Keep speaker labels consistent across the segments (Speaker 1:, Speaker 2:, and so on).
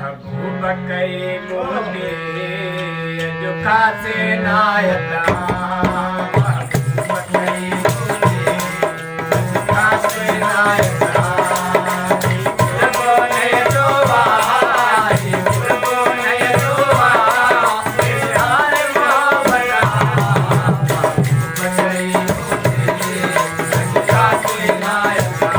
Speaker 1: बकई मोटे जो खासे नायता बकई मोटे खासे नायता बोले तो भाई बोले तो भाई यार मोहब्बत बकई मोटे खासे नायता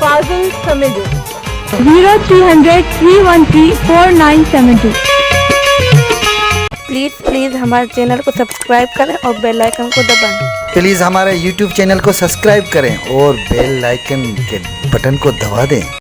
Speaker 2: Fazil Samiju 0300 313 4972।
Speaker 3: प्लीज़ हमारे चैनल को सब्सक्राइब करें और बेल आइकन को दबाएं।
Speaker 4: प्लीज़ हमारे YouTube चैनल को सब्सक्राइब करें और बेल आइकन के बटन को दबा दें।